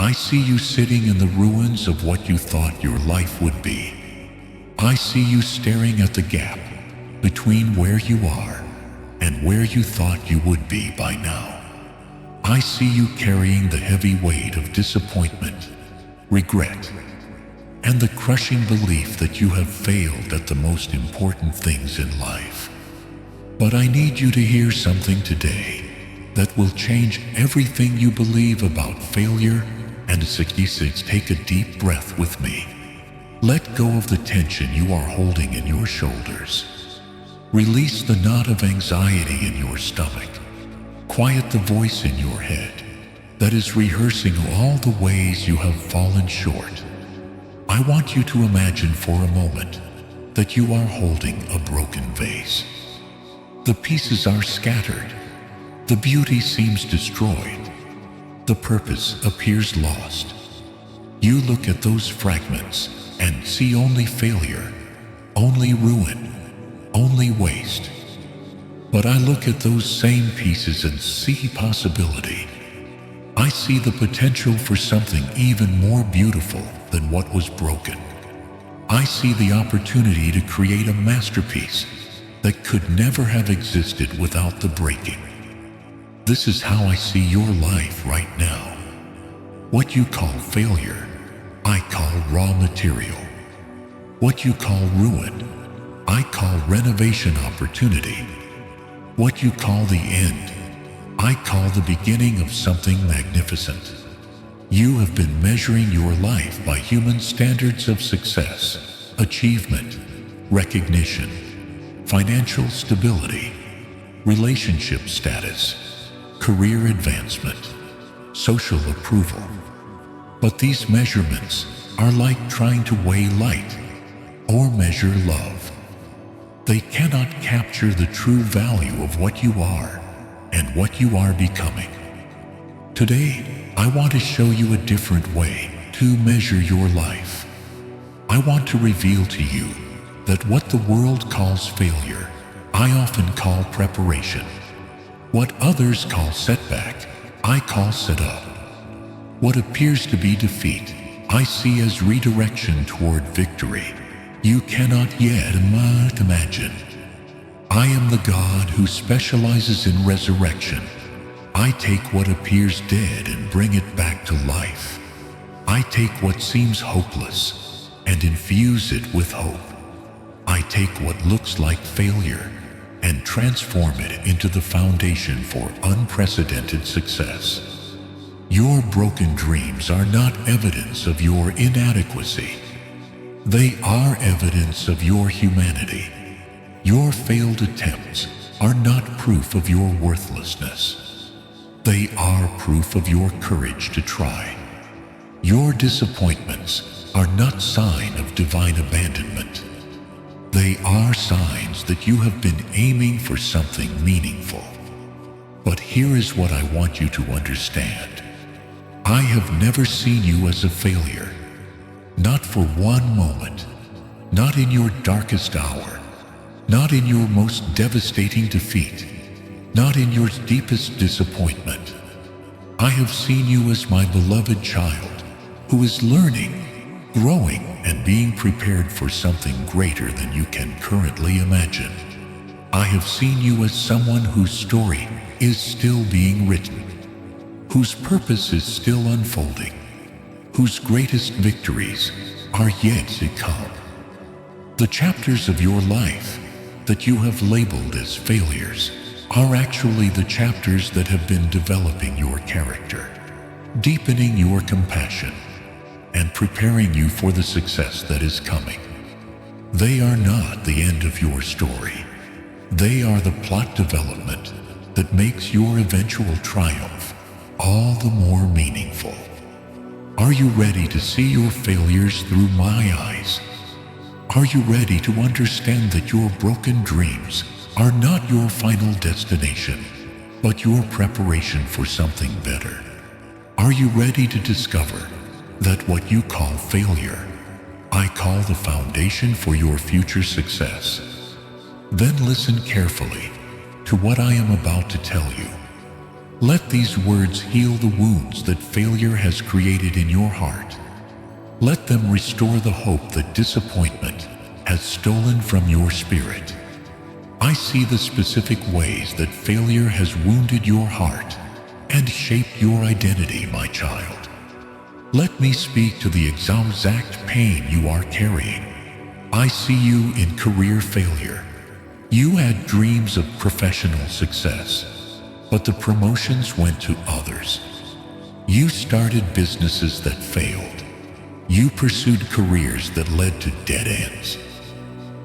I see you sitting in the ruins of what you thought your life would be. I see you staring at the gap between where you are and where you thought you would be by now. I see you carrying the heavy weight of disappointment, regret, and the crushing belief that you have failed at the most important things in life. But I need you to hear something today that will change everything you believe about failure. And 66, take a deep breath with me. Let go of the tension you are holding in your shoulders. Release the knot of anxiety in your stomach. Quiet the voice in your head that is rehearsing all the ways you have fallen short. I want you to imagine for a moment that you are holding a broken vase. The pieces are scattered. The beauty seems destroyed. The purpose appears lost. You look at those fragments and see only failure, only ruin, only waste. But I look at those same pieces and see possibility. I see the potential for something even more beautiful than what was broken. I see the opportunity to create a masterpiece that could never have existed without the breaking. This is how I see your life right now. What you call failure, I call raw material. What you call ruin, I call renovation opportunity. What you call the end, I call the beginning of something magnificent. You have been measuring your life by human standards of success, achievement, recognition, financial stability, relationship status, career advancement, social approval. But these measurements are like trying to weigh light or measure love. They cannot capture the true value of what you are and what you are becoming. Today, I want to show you a different way to measure your life. I want to reveal to you that what the world calls failure, I often call preparation. What others call setback, I call setup. What appears to be defeat, I see as redirection toward victory. You cannot yet imagine. I am the God who specializes in resurrection. I take what appears dead and bring it back to life. I take what seems hopeless and infuse it with hope. I take what looks like failure and transform it into the foundation for unprecedented success. Your broken dreams are not evidence of your inadequacy. They are evidence of your humanity. Your failed attempts are not proof of your worthlessness. They are proof of your courage to try. Your disappointments are not sign of divine abandonment. They are signs that you have been aiming for something meaningful. But here is what I want you to understand. I have never seen you as a failure. Not for one moment. Not in your darkest hour. Not in your most devastating defeat. Not in your deepest disappointment. I have seen you as my beloved child who is learning, growing, and being prepared for something greater than you can currently imagine. I have seen you as someone whose story is still being written, whose purpose is still unfolding, whose greatest victories are yet to come. The chapters of your life that you have labeled as failures are actually the chapters that have been developing your character, deepening your compassion, and preparing you for the success that is coming. They are not the end of your story. They are the plot development that makes your eventual triumph all the more meaningful. Are you ready to see your failures through my eyes? Are you ready to understand that your broken dreams are not your final destination, but your preparation for something better? Are you ready to discover that what you call failure, I call the foundation for your future success? Then listen carefully to what I am about to tell you. Let these words heal the wounds that failure has created in your heart. Let them restore the hope that disappointment has stolen from your spirit. I see the specific ways that failure has wounded your heart and shaped your identity, my child. Let me speak to the exact pain you are carrying. I see you in career failure. You had dreams of professional success, but the promotions went to others. You started businesses that failed. You pursued careers that led to dead ends.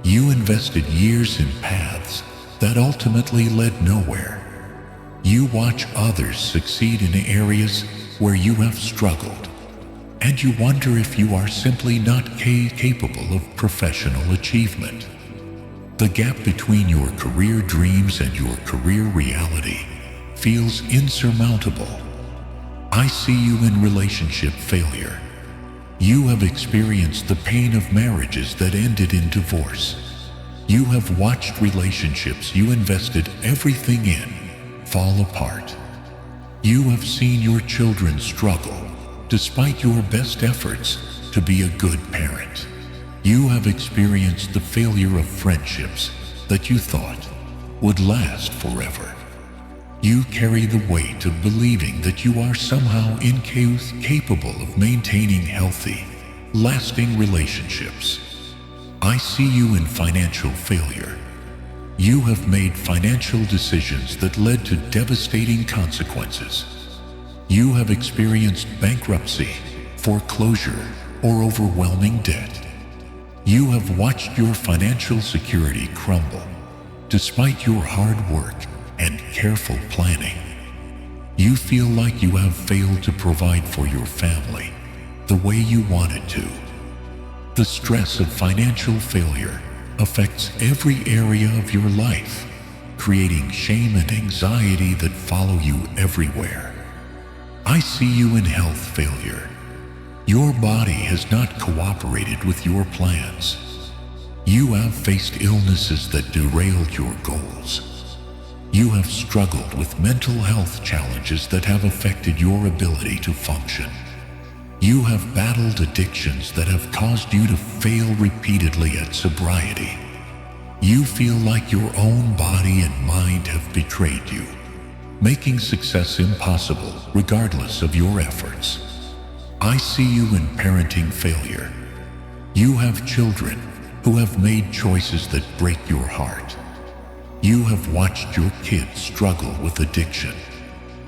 You invested years in paths that ultimately led nowhere. You watch others succeed in areas where you have struggled, and you wonder if you are simply not capable of professional achievement. The gap between your career dreams and your career reality feels insurmountable. I see you in relationship failure. You have experienced the pain of marriages that ended in divorce. You have watched relationships you invested everything in fall apart. You have seen your children struggle despite your best efforts to be a good parent. You have experienced the failure of friendships that you thought would last forever. You carry the weight of believing that you are somehow incapable of maintaining healthy, lasting relationships. I see you in financial failure. You have made financial decisions that led to devastating consequences. You have experienced bankruptcy, foreclosure, or overwhelming debt. You have watched your financial security crumble, despite your hard work and careful planning. You feel like you have failed to provide for your family the way you wanted to. The stress of financial failure affects every area of your life, creating shame and anxiety that follow you everywhere. I see you in health failure. Your body has not cooperated with your plans. You have faced illnesses that derailed your goals. You have struggled with mental health challenges that have affected your ability to function. You have battled addictions that have caused you to fail repeatedly at sobriety. You feel like your own body and mind have betrayed you, making success impossible regardless of your efforts. I see you in parenting failure. You have children who have made choices that break your heart. You have watched your kids struggle with addiction,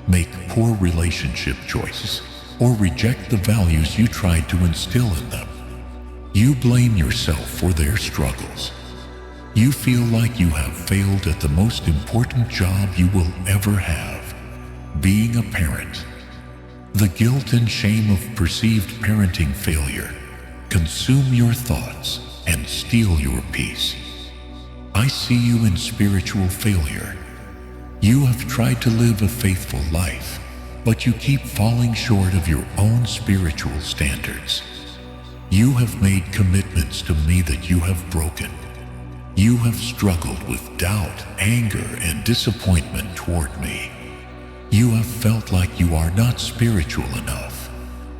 make poor relationship choices, or reject the values you tried to instill in them. You blame yourself for their struggles. You feel like you have failed at the most important job you will ever have, being a parent. The guilt and shame of perceived parenting failure consume your thoughts and steal your peace. I see you in spiritual failure. You have tried to live a faithful life, but you keep falling short of your own spiritual standards. You have made commitments to me that you have broken. You have struggled with doubt, anger, and disappointment toward me. You have felt like you are not spiritual enough,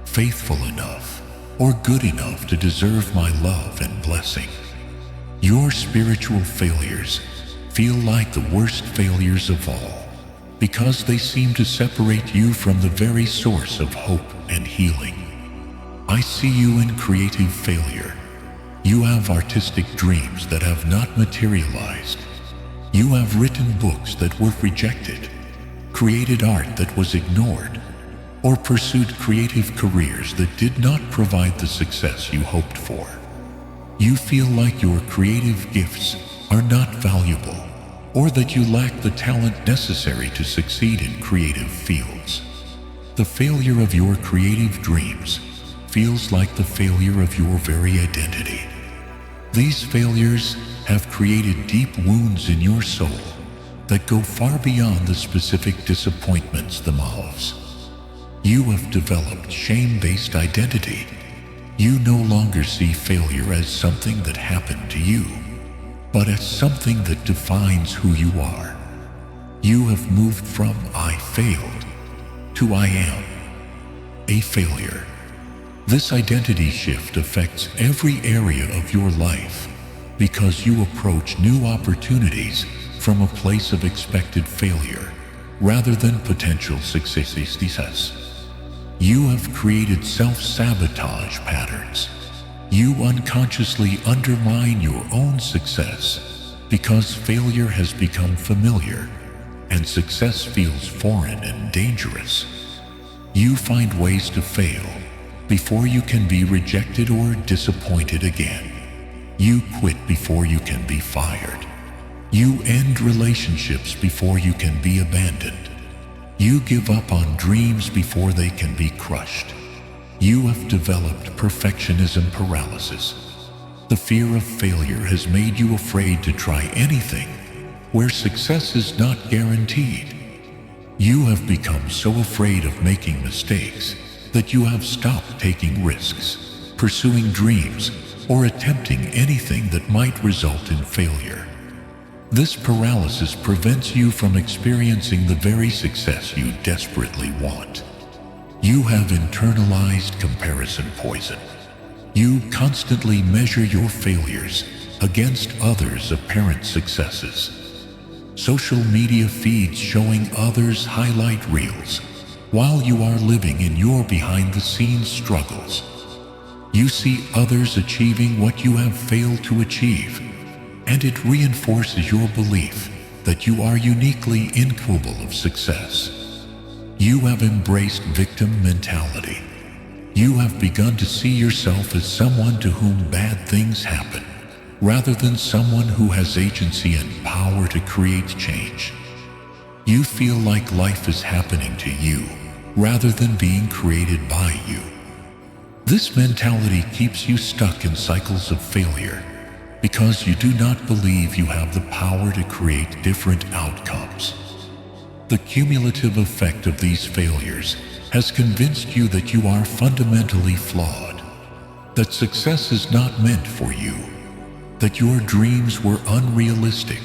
faithful enough, or good enough to deserve my love and blessing. Your spiritual failures feel like the worst failures of all, because they seem to separate you from the very source of hope and healing. I see you in creative failure. You have artistic dreams that have not materialized. You have written books that were rejected, created art that was ignored, or pursued creative careers that did not provide the success you hoped for. You feel like your creative gifts are not valuable, or that you lack the talent necessary to succeed in creative fields. The failure of your creative dreams feels like the failure of your very identity. These failures have created deep wounds in your soul that go far beyond the specific disappointments themselves. You have developed shame-based identity. You no longer see failure as something that happened to you, but as something that defines who you are. You have moved from "I failed" to "I am a failure." This identity shift affects every area of your life because you approach new opportunities from a place of expected failure rather than potential success. You have created self-sabotage patterns. You unconsciously undermine your own success because failure has become familiar and success feels foreign and dangerous. You find ways to fail before you can be rejected or disappointed again. You quit before you can be fired. You end relationships before you can be abandoned. You give up on dreams before they can be crushed. You have developed perfectionism paralysis. The fear of failure has made you afraid to try anything where success is not guaranteed. You have become so afraid of making mistakes that you have stopped taking risks, pursuing dreams, or attempting anything that might result in failure. This paralysis prevents you from experiencing the very success you desperately want. You have internalized comparison poison. You constantly measure your failures against others' apparent successes. Social media feeds showing others' highlight reels while you are living in your behind-the-scenes struggles. You see others achieving what you have failed to achieve, and it reinforces your belief that you are uniquely incapable of success. You have embraced victim mentality. You have begun to see yourself as someone to whom bad things happen, rather than someone who has agency and power to create change. You feel like life is happening to you, rather than being created by you. This mentality keeps you stuck in cycles of failure because you do not believe you have the power to create different outcomes. The cumulative effect of these failures has convinced you that you are fundamentally flawed, that success is not meant for you, that your dreams were unrealistic,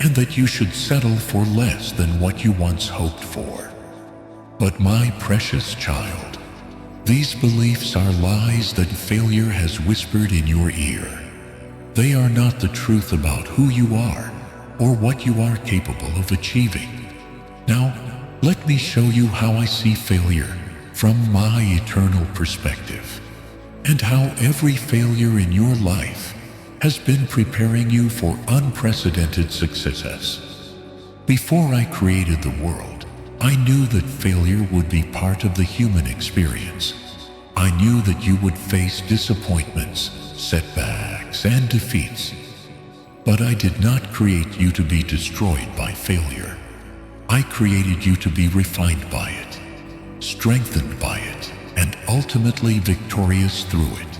and that you should settle for less than what you once hoped for. But my precious child, these beliefs are lies that failure has whispered in your ear. They are not the truth about who you are or what you are capable of achieving. Now, let me show you how I see failure from my eternal perspective, and how every failure in your life has been preparing you for unprecedented success. Before I created the world, I knew that failure would be part of the human experience. I knew that you would face disappointments, setbacks, and defeats. But I did not create you to be destroyed by failure. I created you to be refined by it, strengthened by it, and ultimately victorious through it.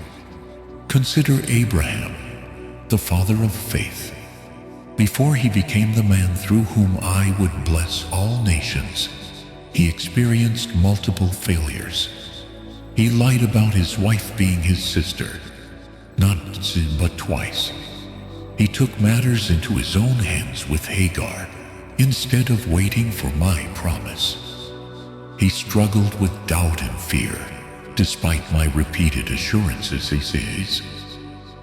Consider Abraham, the father of faith. Before he became the man through whom I would bless all nations, he experienced multiple failures. He lied about his wife being his sister, not but twice. He took matters into his own hands with Hagar, instead of waiting for my promise. He struggled with doubt and fear, despite my repeated assurances.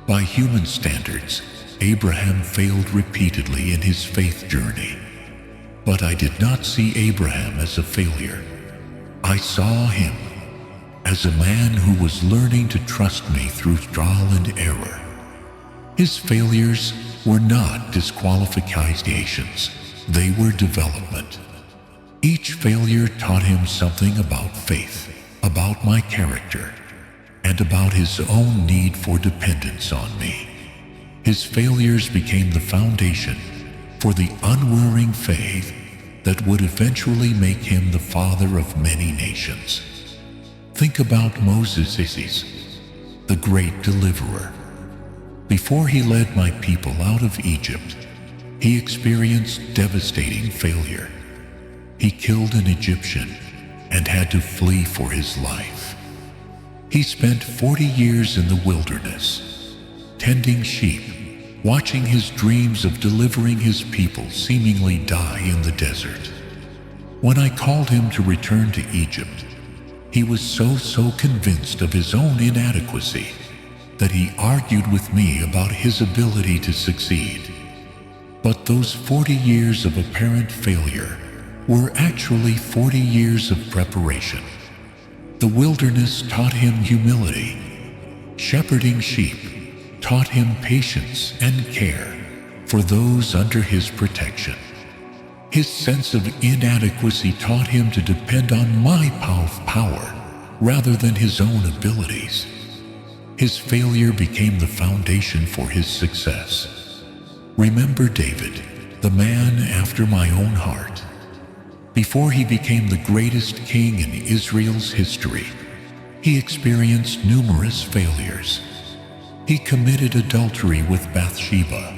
By human standards, Abraham failed repeatedly in his faith journey. But I did not see Abraham as a failure. I saw him as a man who was learning to trust me through trial and error. His failures were not disqualifications. They were development. Each failure taught him something about faith, about my character, and about his own need for dependence on me. His failures became the foundation for the unwavering faith that would eventually make him the father of many nations. Think about Moses, the great deliverer. Before he led my people out of Egypt, he experienced devastating failure. He killed an Egyptian and had to flee for his life. He spent 40 years in the wilderness, tending sheep, watching his dreams of delivering his people seemingly die in the desert. When I called him to return to Egypt, he was so convinced of his own inadequacy that he argued with me about his ability to succeed. But those 40 years of apparent failure were actually 40 years of preparation. The wilderness taught him humility. Shepherding sheep taught him patience and care for those under his protection. His sense of inadequacy taught him to depend on my power rather than his own abilities. His failure became the foundation for his success. Remember David, the man after my own heart. Before he became the greatest king in Israel's history, he experienced numerous failures. He committed adultery with Bathsheba.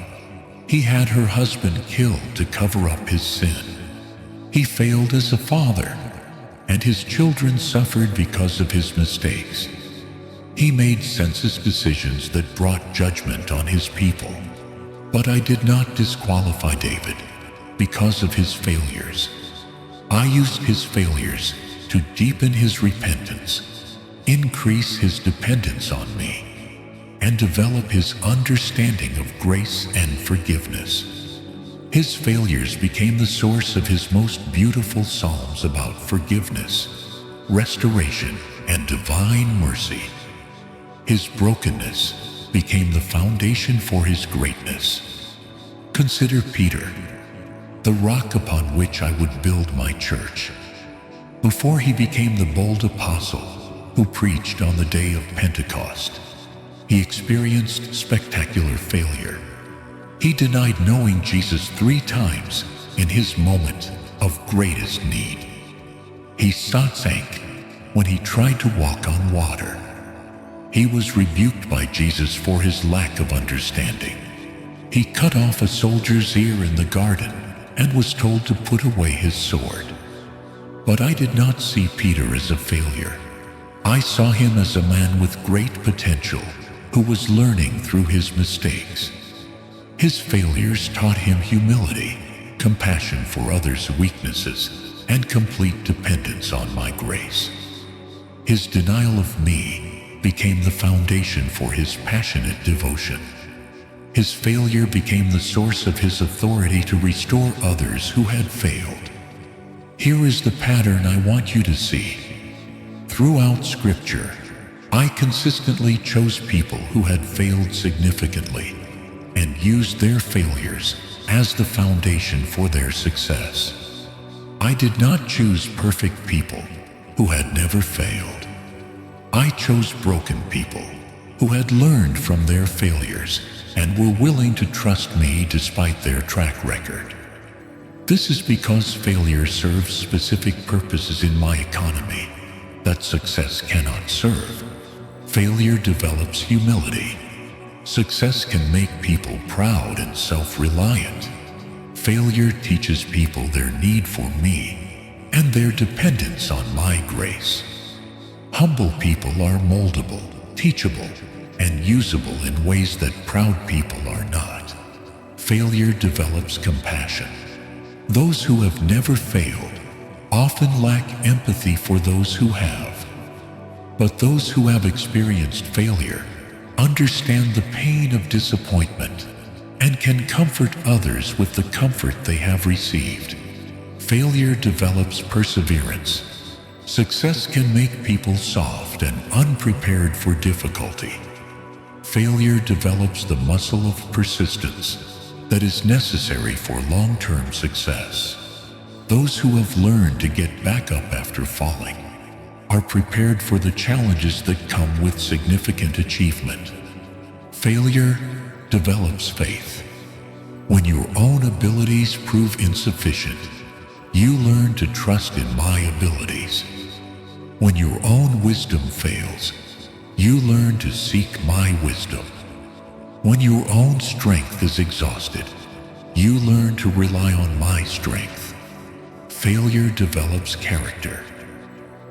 He had her husband killed to cover up his sin. He failed as a father, and his children suffered because of his mistakes. He made senseless decisions that brought judgment on his people. But I did not disqualify David because of his failures. I used his failures to deepen his repentance, increase his dependence on me, and develop his understanding of grace and forgiveness. His failures became the source of his most beautiful psalms about forgiveness, restoration, and divine mercy. His brokenness became the foundation for his greatness. Consider Peter, the rock upon which I would build my church. Before he became the bold apostle who preached on the day of Pentecost, he experienced spectacular failure. He denied knowing Jesus 3 times in his moment of greatest need. He sank when he tried to walk on water. He was rebuked by Jesus for his lack of understanding. He cut off a soldier's ear in the garden and was told to put away his sword. But I did not see Peter as a failure. I saw him as a man with great potential who was learning through his mistakes. His failures taught him humility, compassion for others' weaknesses, and complete dependence on my grace. His denial of me became the foundation for his passionate devotion. His failure became the source of his authority to restore others who had failed. Here is the pattern I want you to see. Throughout Scripture, I consistently chose people who had failed significantly and used their failures as the foundation for their success. I did not choose perfect people who had never failed. I chose broken people who had learned from their failures and were willing to trust me despite their track record. This is because failure serves specific purposes in my economy that success cannot serve. Failure develops humility. Success can make people proud and self-reliant. Failure teaches people their need for me and their dependence on my grace. Humble people are moldable, teachable, and usable in ways that proud people are not. Failure develops compassion. Those who have never failed often lack empathy for those who have. But those who have experienced failure understand the pain of disappointment and can comfort others with the comfort they have received. Failure develops perseverance. Success can make people soft and unprepared for difficulty. Failure develops the muscle of persistence that is necessary for long-term success. Those who have learned to get back up after falling are prepared for the challenges that come with significant achievement. Failure develops faith. When your own abilities prove insufficient, you learn to trust in my abilities. When your own wisdom fails, you learn to seek my wisdom. When your own strength is exhausted, you learn to rely on my strength. Failure develops character.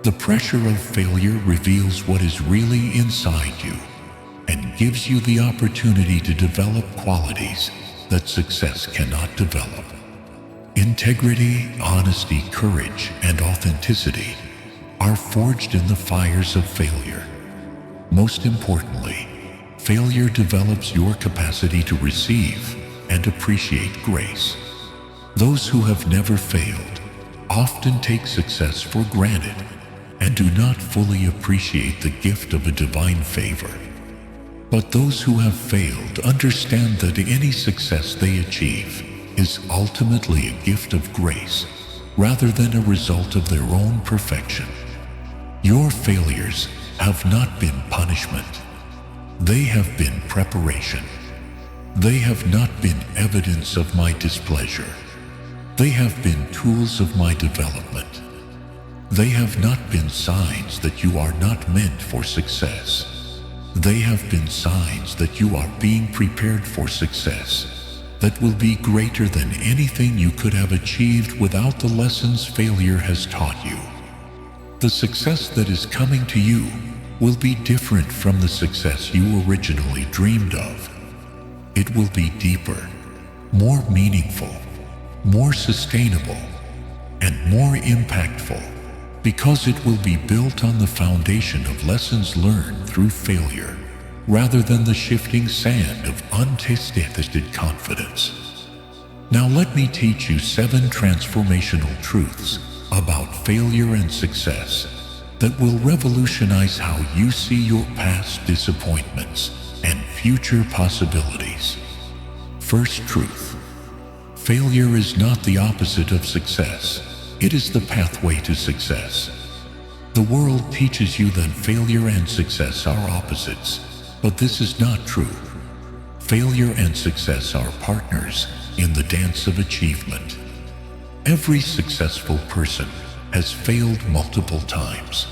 The pressure of failure reveals what is really inside you and gives you the opportunity to develop qualities that success cannot develop. Integrity, honesty, courage, and authenticity are forged in the fires of failure. Most importantly, failure develops your capacity to receive and appreciate grace. Those who have never failed often take success for granted and do not fully appreciate the gift of a divine favor. But those who have failed understand that any success they achieve is ultimately a gift of grace rather than a result of their own perfection. Your failures have not been punishment. They have been preparation. They have not been evidence of my displeasure. They have been tools of my development. They have not been signs that you are not meant for success. They have been signs that you are being prepared for success that will be greater than anything you could have achieved without the lessons failure has taught you. The success that is coming to you will be different from the success you originally dreamed of. It will be deeper, more meaningful, more sustainable, and more impactful, because it will be built on the foundation of lessons learned through failure, rather than the shifting sand of untested confidence. Now let me teach you 7 transformational truths about failure and success that will revolutionize how you see your past disappointments and future possibilities. First truth: failure is not the opposite of success. It is the pathway to success. The world teaches you that failure and success are opposites, but this is not true. Failure and success are partners in the dance of achievement. Every successful person has failed multiple times.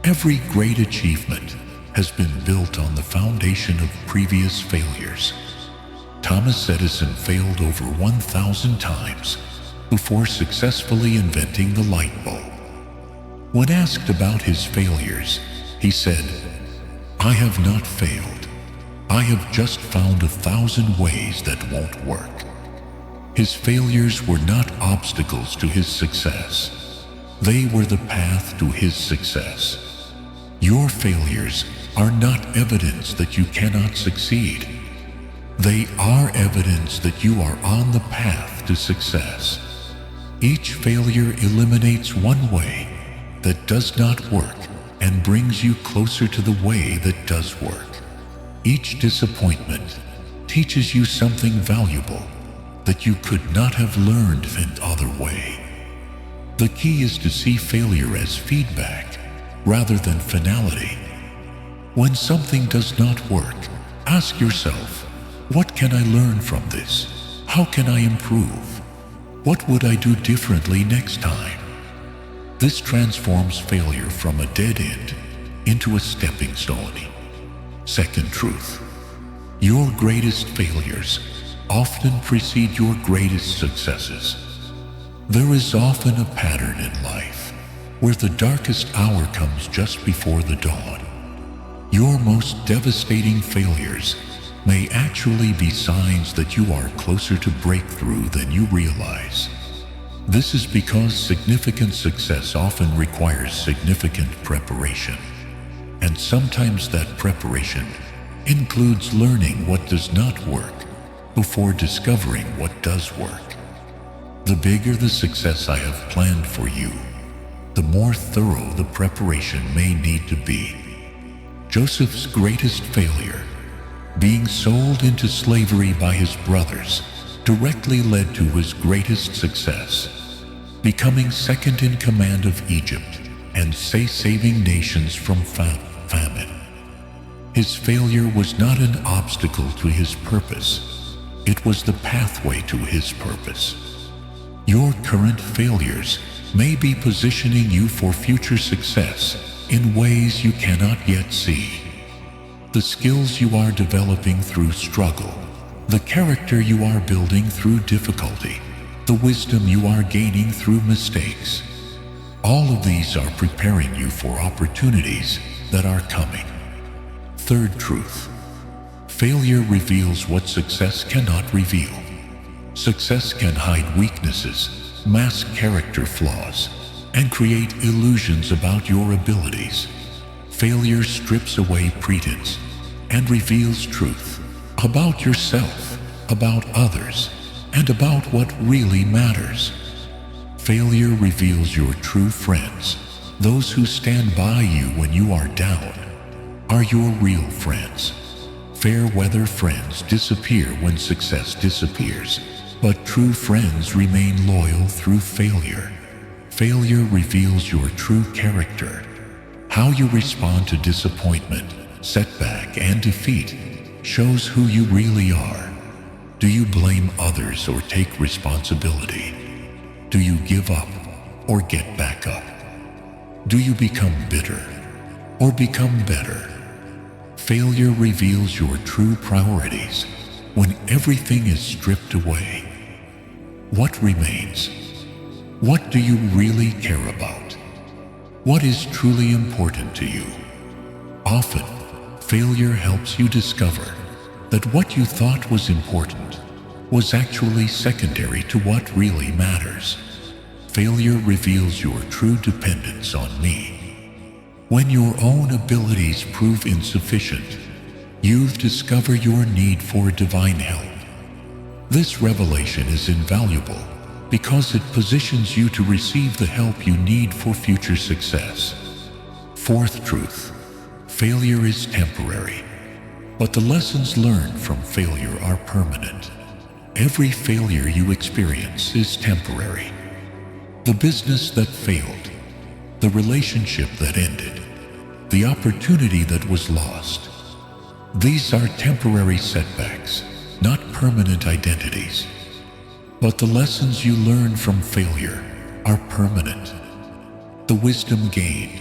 Every great achievement has been built on the foundation of previous failures. Thomas Edison failed over 1,000 times before successfully inventing the light bulb. When asked about his failures, he said, "I have not failed. I have just found 1,000 ways that won't work." His failures were not obstacles to his success. They were the path to his success. Your failures are not evidence that you cannot succeed. They are evidence that you are on the path to success. Each failure eliminates one way that does not work and brings you closer to the way that does work. Each disappointment teaches you something valuable that you could not have learned in other way. The key is to see failure as feedback rather than finality. When something does not work, ask yourself, what can I learn from this? How can I improve? What would I do differently next time? This transforms failure from a dead end into a stepping stone. Second truth: your greatest failures often precede your greatest successes. There is often a pattern in life where the darkest hour comes just before the dawn. Your most devastating failures may actually be signs that you are closer to breakthrough than you realize. This is because significant success often requires significant preparation, and sometimes that preparation includes learning what does not work before discovering what does work. The bigger the success I have planned for you, the more thorough the preparation may need to be. Joseph's greatest failure, being sold into slavery by his brothers, directly led to his greatest success, becoming second in command of Egypt and saving nations from famine. His failure was not an obstacle to his purpose. It was the pathway to his purpose. Your current failures may be positioning you for future success in ways you cannot yet see. The skills you are developing through struggle, the character you are building through difficulty, the wisdom you are gaining through mistakes, all of these are preparing you for opportunities that are coming. Third truth: Failure reveals what success cannot reveal. Success can hide weaknesses, mask character flaws, and create illusions about your abilities. Failure strips away pretense and reveals truth about yourself, about others, and about what really matters. Failure reveals your true friends. Those who stand by you when you are down are your real friends. Fair weather friends disappear when success disappears, but true friends remain loyal through failure. Failure reveals your true character. How you respond to disappointment, setback, and defeat shows who you really are. Do you blame others or take responsibility? Do you give up or get back up? Do you become bitter or become better? Failure reveals your true priorities. When everything is stripped away, what remains? What do you really care about? What is truly important to you? Often, failure helps you discover that what you thought was important was actually secondary to what really matters. Failure reveals your true dependence on me. When your own abilities prove insufficient, you discover your need for divine help. This revelation is invaluable because it positions you to receive the help you need for future success. Fourth truth: failure is temporary, but the lessons learned from failure are permanent. Every failure you experience is temporary. The business that failed, the relationship that ended, the opportunity that was lost. These are temporary setbacks, not permanent identities. But the lessons you learn from failure are permanent. The wisdom gained,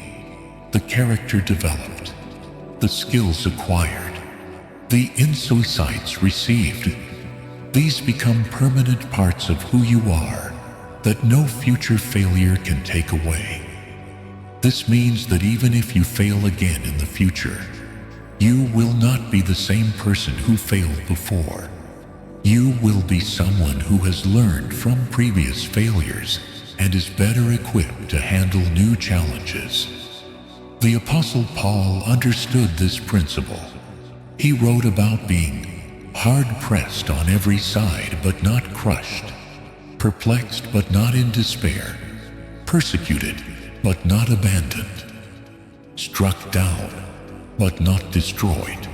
the character developed, the skills acquired, the insights received, these become permanent parts of who you are that no future failure can take away. This means that even if you fail again in the future, you will not be the same person who failed before. You will be someone who has learned from previous failures and is better equipped to handle new challenges. The Apostle Paul understood this principle. He wrote about being hard-pressed on every side but not crushed, perplexed but not in despair, persecuted but not abandoned, struck down but not destroyed.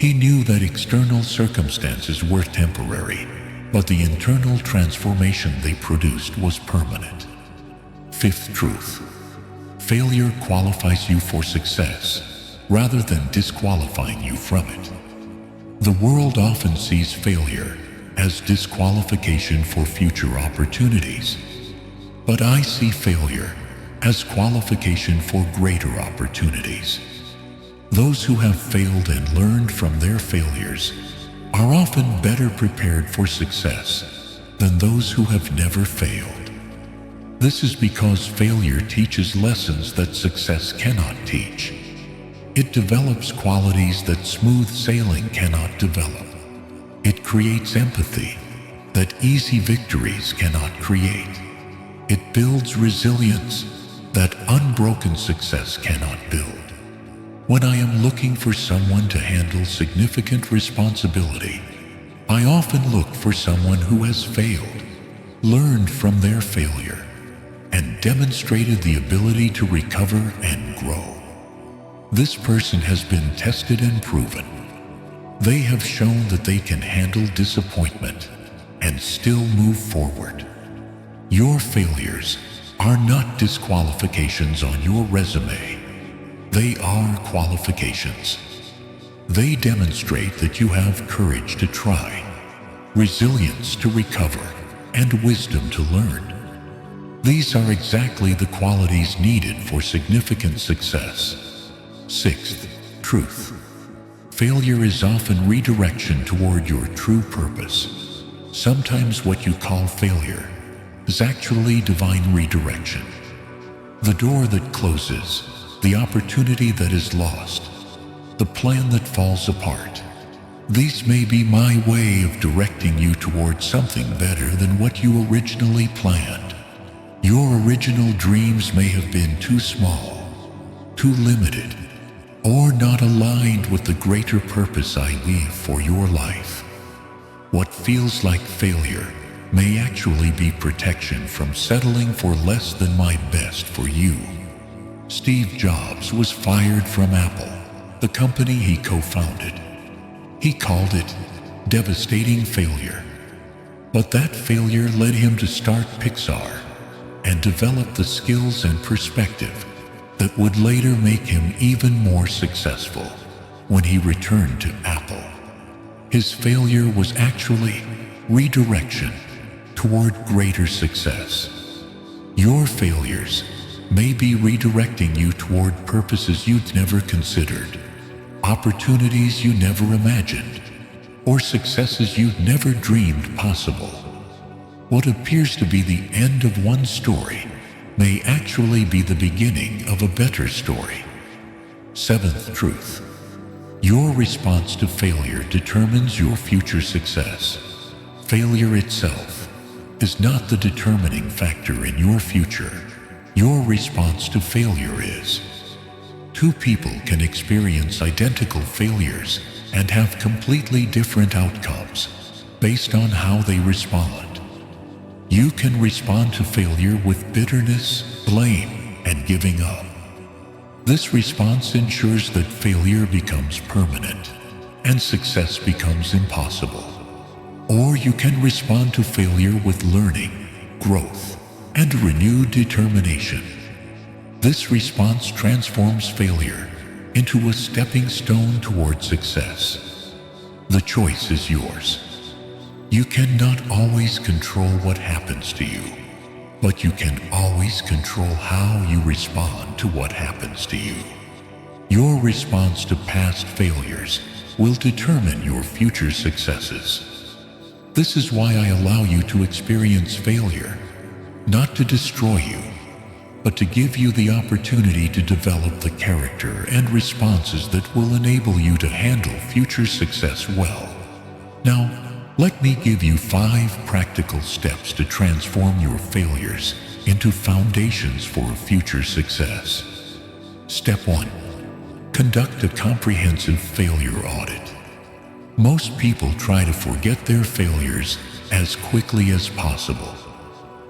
He knew that external circumstances were temporary, but the internal transformation they produced was permanent. Fifth truth: failure qualifies you for success rather than disqualifying you from it. The world often sees failure as disqualification for future opportunities, but I see failure as qualification for greater opportunities. Those who have failed and learned from their failures are often better prepared for success than those who have never failed. This is because failure teaches lessons that success cannot teach. It develops qualities that smooth sailing cannot develop. It creates empathy that easy victories cannot create. It builds resilience that unbroken success cannot build. When I am looking for someone to handle significant responsibility, I often look for someone who has failed, learned from their failure, and demonstrated the ability to recover and grow. This person has been tested and proven. They have shown that they can handle disappointment and still move forward. Your failures are not disqualifications on your resume. They are qualifications. They demonstrate that you have courage to try, resilience to recover, and wisdom to learn. These are exactly the qualities needed for significant success. Sixth, truth. Failure is often redirection toward your true purpose. Sometimes what you call failure is actually divine redirection. The door that closes, the opportunity that is lost, the plan that falls apart, These may be my way of directing you towards something better than what you originally planned. Your original dreams may have been too small, too limited, or not aligned with the greater purpose I leave for your life. What feels like failure may actually be protection from settling for less than my best for you. Steve Jobs was fired from Apple, the company he co-founded. He called it devastating failure. But that failure led him to start Pixar and develop the skills and perspective that would later make him even more successful when he returned to Apple. His failure was actually redirection toward greater success. Your failures may be redirecting you toward purposes you'd never considered, opportunities you never imagined, or successes you'd never dreamed possible. What appears to be the end of one story may actually be the beginning of a better story. Seventh truth. Your response to failure determines your future success. Failure itself is not the determining factor in your future. Your response to failure is. Two people can experience identical failures and have completely different outcomes based on how they respond. You can respond to failure with bitterness, blame, and giving up. This response ensures that failure becomes permanent and success becomes impossible. Or you can respond to failure with learning, growth, and renewed determination. This response transforms failure into a stepping stone toward success. The choice is yours. You cannot always control what happens to you, but you can always control how you respond to what happens to you. Your response to past failures will determine your future successes. This is why I allow you to experience failure, not to destroy you, but to give you the opportunity to develop the character and responses that will enable you to handle future success well. Now, let me give you 5 practical steps to transform your failures into foundations for future success. Step 1. Conduct a comprehensive failure audit. Most people try to forget their failures as quickly as possible,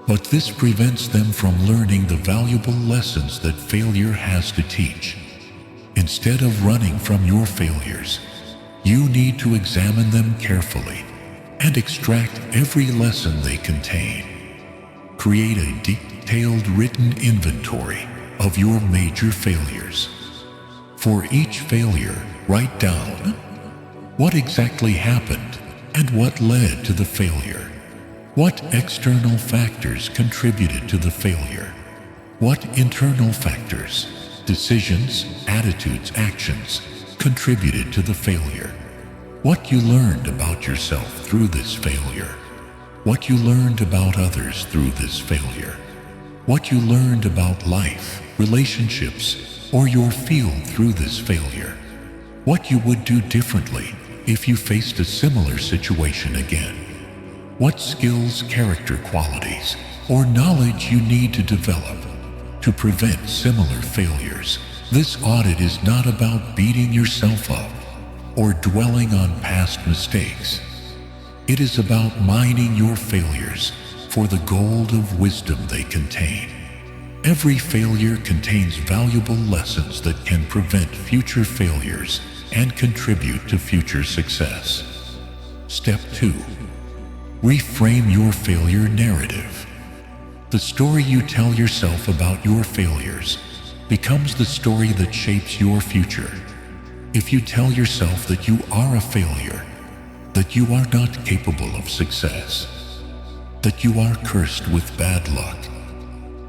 but this prevents them from learning the valuable lessons that failure has to teach. Instead of running from your failures, you need to examine them carefully and extract every lesson they contain. Create a detailed written inventory of your major failures. For each failure, write down what exactly happened and what led to the failure. What external factors contributed to the failure? What internal factors, decisions, attitudes, actions contributed to the failure? What you learned about yourself through this failure. What you learned about others through this failure. What you learned about life, relationships, or your field through this failure. What you would do differently if you faced a similar situation again. What skills, character qualities, or knowledge you need to develop to prevent similar failures. This audit is not about beating yourself up or dwelling on past mistakes. It is about mining your failures for the gold of wisdom they contain. Every failure contains valuable lessons that can prevent future failures and contribute to future success. Step 2. Reframe your failure narrative. The story you tell yourself about your failures becomes the story that shapes your future. If you tell yourself that you are a failure, that you are not capable of success, that you are cursed with bad luck,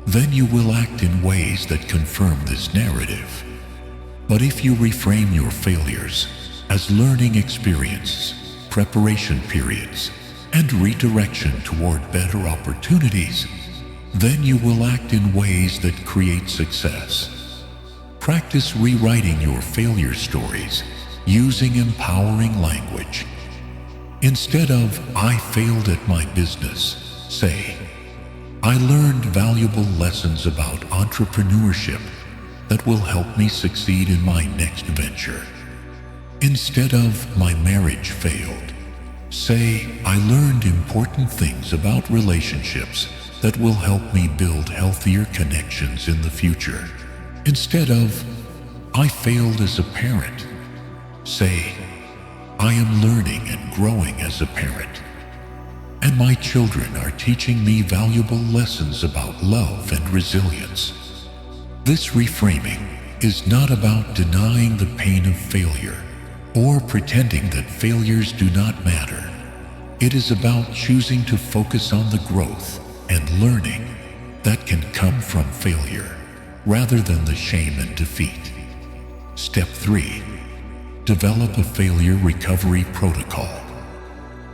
then you will act in ways that confirm this narrative. But if you reframe your failures as learning experiences, preparation periods, and redirection toward better opportunities, then you will act in ways that create success. Practice rewriting your failure stories using empowering language. Instead of, "I failed at my business," say, "I learned valuable lessons about entrepreneurship that will help me succeed in my next venture." Instead of, "My marriage failed," say, "I learned important things about relationships that will help me build healthier connections in the future." Instead of, "I failed as a parent," say, "I am learning and growing as a parent, and my children are teaching me valuable lessons about love and resilience." This reframing is not about denying the pain of failure or pretending that failures do not matter. It is about choosing to focus on the growth and learning that can come from failure rather than the shame and defeat. Step 3. Develop a failure recovery protocol.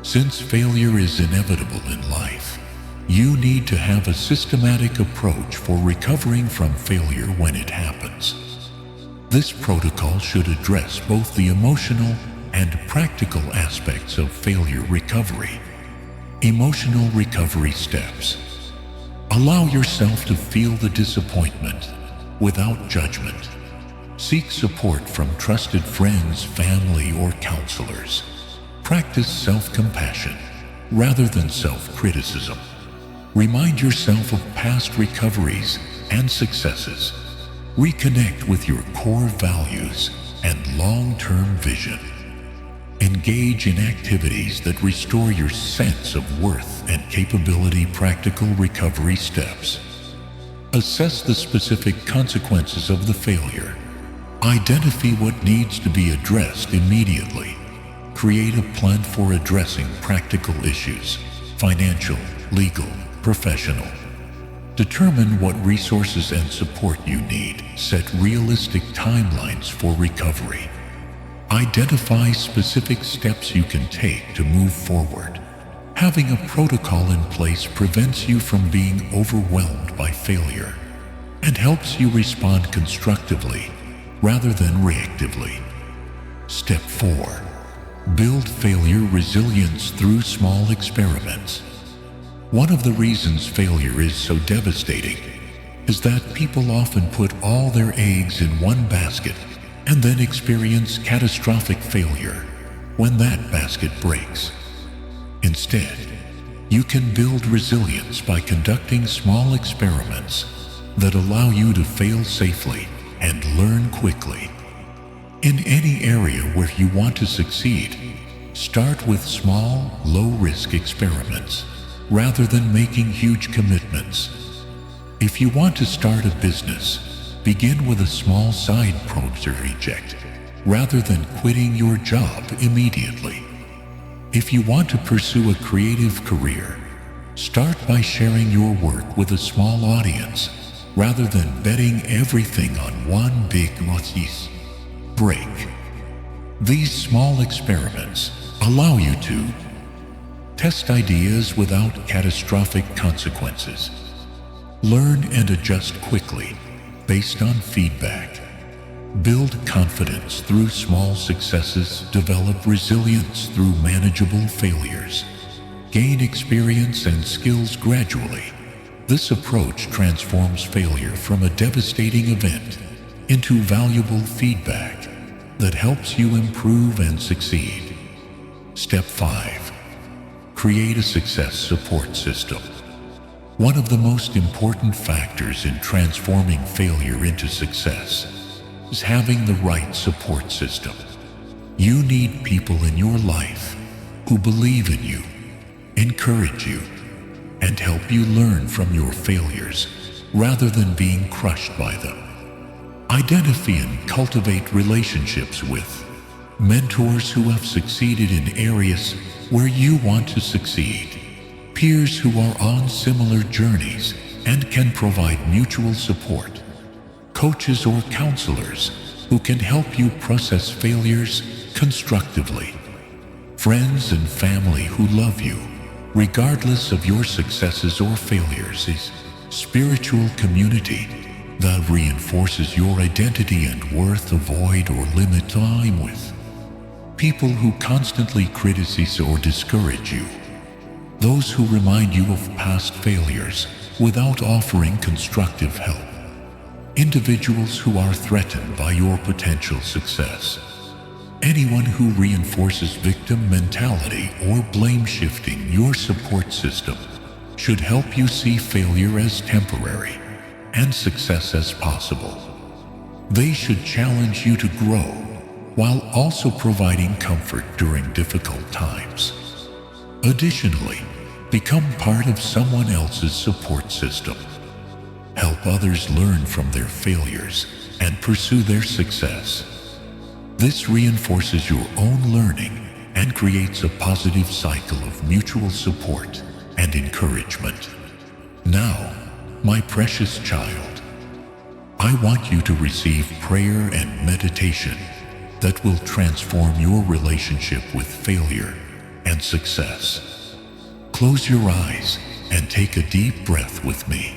Since failure is inevitable in life, you need to have a systematic approach for recovering from failure when it happens. This protocol should address both the emotional and practical aspects of failure recovery. Emotional recovery steps. Allow yourself to feel the disappointment without judgment. Seek support from trusted friends, family, or counselors. Practice self-compassion rather than self-criticism. Remind yourself of past recoveries and successes. Reconnect with your core values and long-term vision. Engage in activities that restore your sense of worth and capability. Practical recovery steps. Assess the specific consequences of the failure. Identify what needs to be addressed immediately. Create a plan for addressing practical issues, financial, legal, professional. Determine what resources and support you need. Set realistic timelines for recovery. Identify specific steps you can take to move forward. Having a protocol in place prevents you from being overwhelmed by failure and helps you respond constructively rather than reactively. Step 4. Build failure resilience through small experiments. One of the reasons failure is so devastating is that people often put all their eggs in one basket and then experience catastrophic failure when that basket breaks. Instead, you can build resilience by conducting small experiments that allow you to fail safely and learn quickly. In any area where you want to succeed, start with small, low-risk experiments rather than making huge commitments. If you want to start a business, begin with a small side project rather than quitting your job immediately. If you want to pursue a creative career, start by sharing your work with a small audience rather than betting everything on one big break. These small experiments allow you to test ideas without catastrophic consequences, learn and adjust quickly based on feedback, build confidence through small successes, develop resilience through manageable failures, gain experience and skills gradually. This approach transforms failure from a devastating event into valuable feedback that helps you improve and succeed. Step 5. Create a success support system. One of the most important factors in transforming failure into success is having the right support system. You need people in your life who believe in you, encourage you, and help you learn from your failures rather than being crushed by them. Identify and cultivate relationships with mentors who have succeeded in areas where you want to succeed, peers who are on similar journeys and can provide mutual support, coaches or counselors who can help you process failures constructively, friends and family who love you regardless of your successes or failures, is spiritual community that reinforces your identity and worth. Avoid or limit time with people who constantly criticize or discourage you, those who remind you of past failures without offering constructive help, individuals who are threatened by your potential success, anyone who reinforces victim mentality or blame shifting. Your support system should help you see failure as temporary and success as possible. They should challenge you to grow while also providing comfort during difficult times. Additionally, become part of someone else's support system. Help others learn from their failures and pursue their success. This reinforces your own learning and creates a positive cycle of mutual support and encouragement. Now, my precious child, I want you to receive prayer and meditation that will transform your relationship with failure and success. Close your eyes and take a deep breath with me.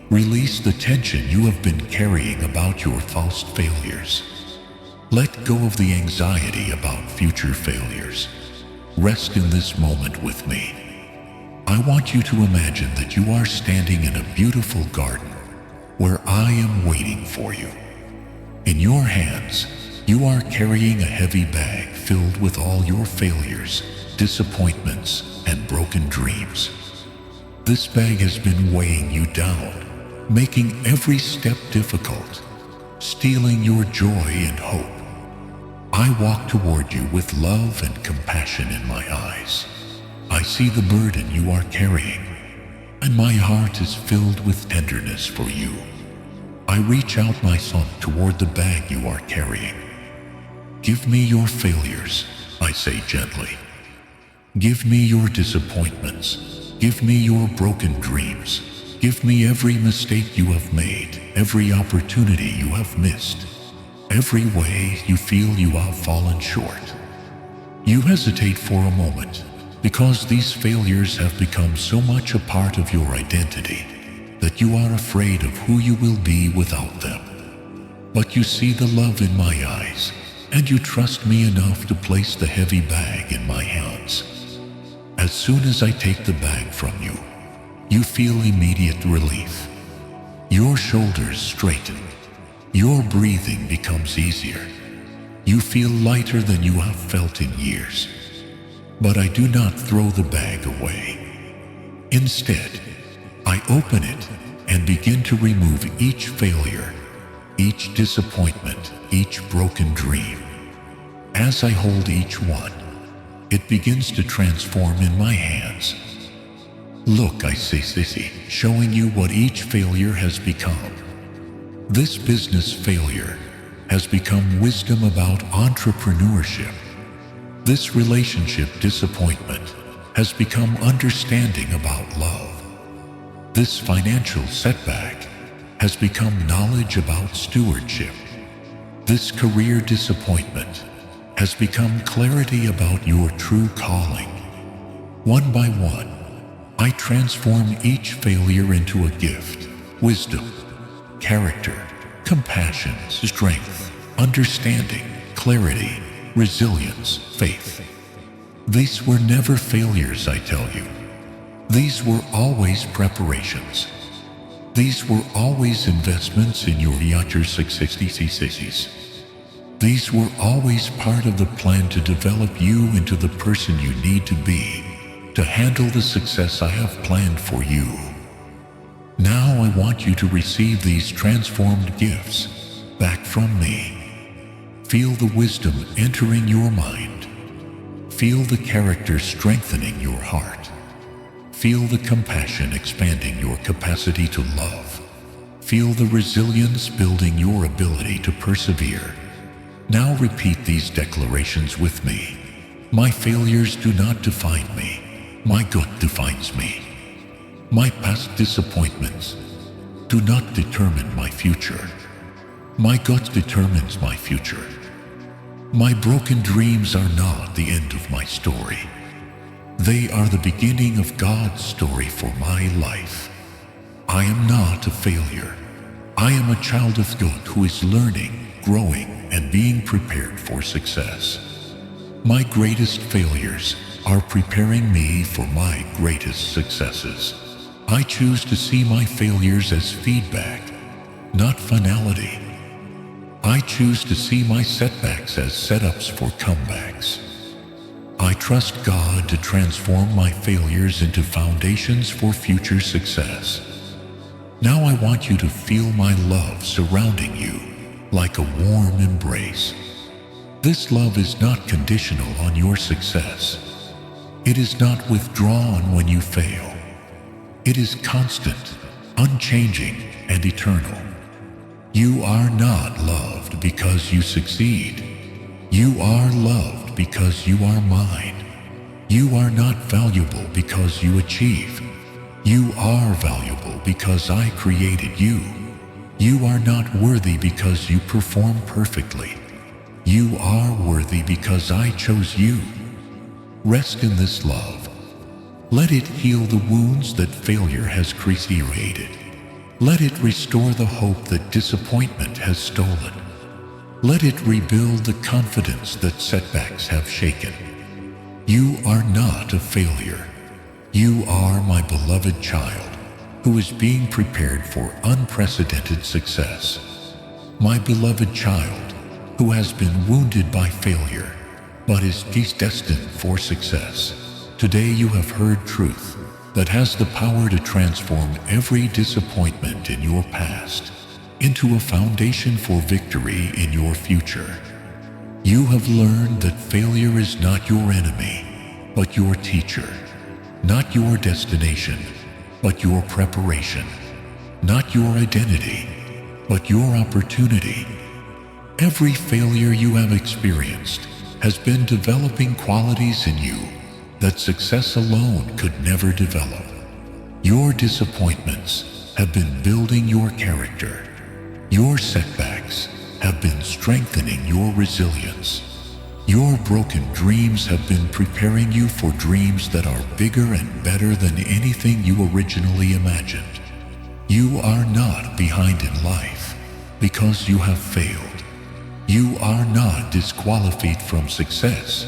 Release the tension you have been carrying about your past failures. Let go of the anxiety about future failures. Rest in this moment with me. I want you to imagine that you are standing in a beautiful garden where I am waiting for you. In your hands, you are carrying a heavy bag filled with all your failures, disappointments, and broken dreams. This bag has been weighing you down, making every step difficult, stealing your joy and hope. I walk toward you with love and compassion in my eyes. I see the burden you are carrying, and my heart is filled with tenderness for you. I reach out my son toward the bag you are carrying. Give me your failures, I say gently. Give me your disappointments. Give me your broken dreams. Give me every mistake you have made, every opportunity you have missed, every way you feel you have fallen short. You hesitate for a moment because these failures have become so much a part of your identity that you are afraid of who you will be without them. But you see the love in my eyes, and you trust me enough to place the heavy bag in my hands. As soon as I take the bag from you, you feel immediate relief. Your shoulders straighten. Your breathing becomes easier. You feel lighter than you have felt in years. But I do not throw the bag away. Instead, I open it and begin to remove each failure, each disappointment, each broken dream. As I hold each one, it begins to transform in my hands. Look, I say, Sissy, showing you what each failure has become. This business failure has become wisdom about entrepreneurship. This relationship disappointment has become understanding about love. This financial setback has become knowledge about stewardship. This career disappointment has become clarity about your true calling. One by one, I transform each failure into a gift: wisdom, character, compassion, strength, understanding, clarity, resilience, faith. These were never failures, I tell you. These were always preparations. These were always investments in your future success. These were always part of the plan to develop you into the person you need to be to handle the success I have planned for you. Now I want you to receive these transformed gifts back from me. Feel the wisdom entering your mind. Feel the character strengthening your heart. Feel the compassion expanding your capacity to love. Feel the resilience building your ability to persevere. Now repeat these declarations with me. My failures do not define me. My gut defines me. My past disappointments do not determine my future. My gut determines my future. My broken dreams are not the end of my story. They are the beginning of God's story for my life. I am not a failure. I am a child of God who is learning, growing, and being prepared for success. My greatest failures are preparing me for my greatest successes. I choose to see my failures as feedback, not finality. I choose to see my setbacks as setups for comebacks. I trust God to transform my failures into foundations for future success. Now I want you to feel my love surrounding you like a warm embrace. This love is not conditional on your success. It is not withdrawn when you fail. It is constant, unchanging, and eternal. You are not loved because you succeed. You are loved because you are mine. You are not valuable because you achieve. You are valuable because I created you. You are not worthy because you perform perfectly. You are worthy because I chose you. Rest in this love. Let it heal the wounds that failure has created. Let it restore the hope that disappointment has stolen. Let it rebuild the confidence that setbacks have shaken. You are not a failure. You are my beloved child who is being prepared for unprecedented success. My beloved child who has been wounded by failure but is destined for success. Today you have heard truth that has the power to transform every disappointment in your past into a foundation for victory in your future. You have learned that failure is not your enemy, but your teacher. Not your destination, but your preparation. Not your identity, but your opportunity. Every failure you have experienced has been developing qualities in you that success alone could never develop. Your disappointments have been building your character. Your setbacks have been strengthening your resilience. Your broken dreams have been preparing you for dreams that are bigger and better than anything you originally imagined. You are not behind in life because you have failed. You are not disqualified from success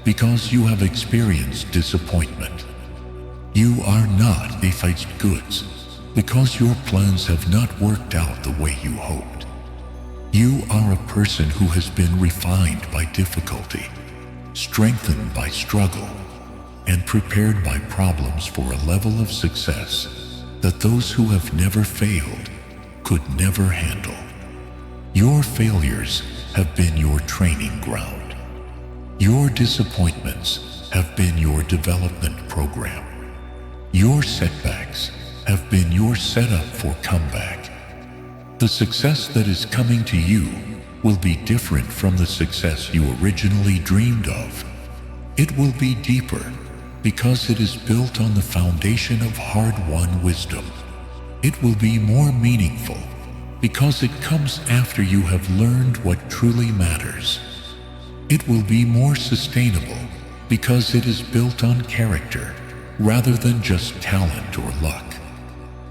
because you have experienced disappointment. You are not defaced goods because your plans have not worked out the way you hoped. You are a person who has been refined by difficulty, strengthened by struggle, and prepared by problems for a level of success that those who have never failed could never handle. Your failures have been your training ground. Your disappointments have been your development program. Your setbacks have been your setup for comeback. The success that is coming to you will be different from the success you originally dreamed of. It will be deeper because it is built on the foundation of hard-won wisdom. It will be more meaningful because it comes after you have learned what truly matters. It will be more sustainable because it is built on character rather than just talent or luck.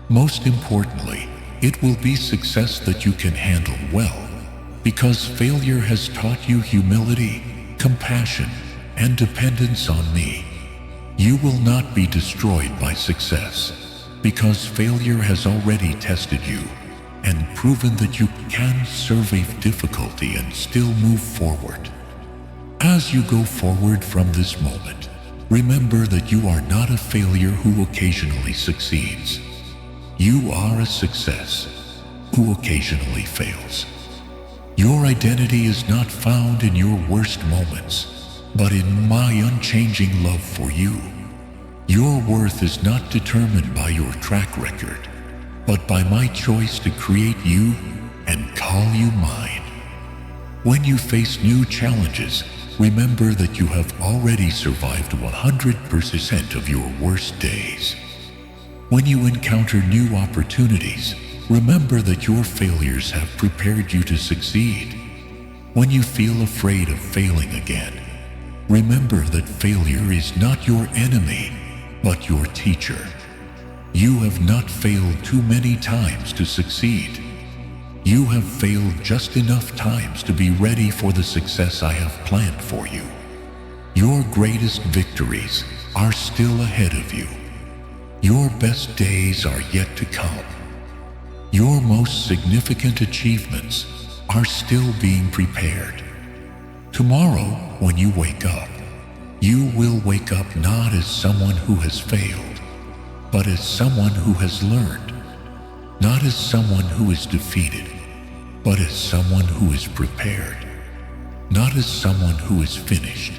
Most importantly, it will be success that you can handle well because failure has taught you humility, compassion, and dependence on me. You will not be destroyed by success because failure has already tested you and proven that you can survive difficulty and still move forward. As you go forward from this moment, remember that you are not a failure who occasionally succeeds. You are a success who occasionally fails. Your identity is not found in your worst moments, but in my unchanging love for you. Your worth is not determined by your track record, but by my choice to create you and call you mine. When you face new challenges, remember that you have already survived 100% of your worst days. When you encounter new opportunities, remember that your failures have prepared you to succeed. When you feel afraid of failing again, remember that failure is not your enemy, but your teacher. You have not failed too many times to succeed. You have failed just enough times to be ready for the success I have planned for you. Your greatest victories are still ahead of you. Your best days are yet to come. Your most significant achievements are still being prepared. Tomorrow, when you wake up, you will wake up not as someone who has failed, but as someone who has learned. Not as someone who is defeated, but as someone who is prepared. Not as someone who is finished,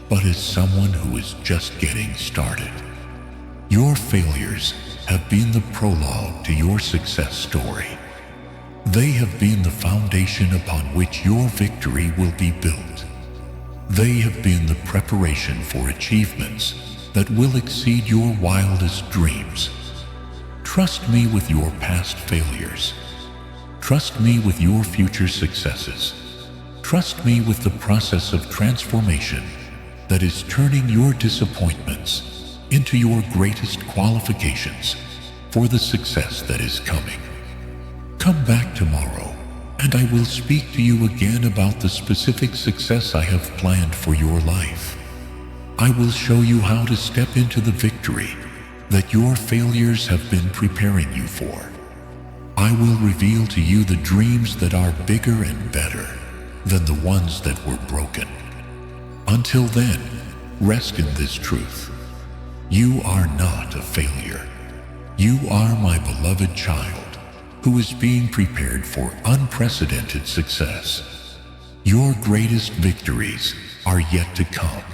but as someone who is just getting started. Your failures have been the prologue to your success story. They have been the foundation upon which your victory will be built. They have been the preparation for achievements that will exceed your wildest dreams. Trust me with your past failures. Trust me with your future successes. Trust me with the process of transformation that is turning your disappointments into your greatest qualifications for the success that is coming. Come back tomorrow, and I will speak to you again about the specific success I have planned for your life. I will show you how to step into the victory that your failures have been preparing you for. I will reveal to you the dreams that are bigger and better than the ones that were broken. Until then, rest in this truth. You are not a failure. You are my beloved child who is being prepared for unprecedented success. Your greatest victories are yet to come.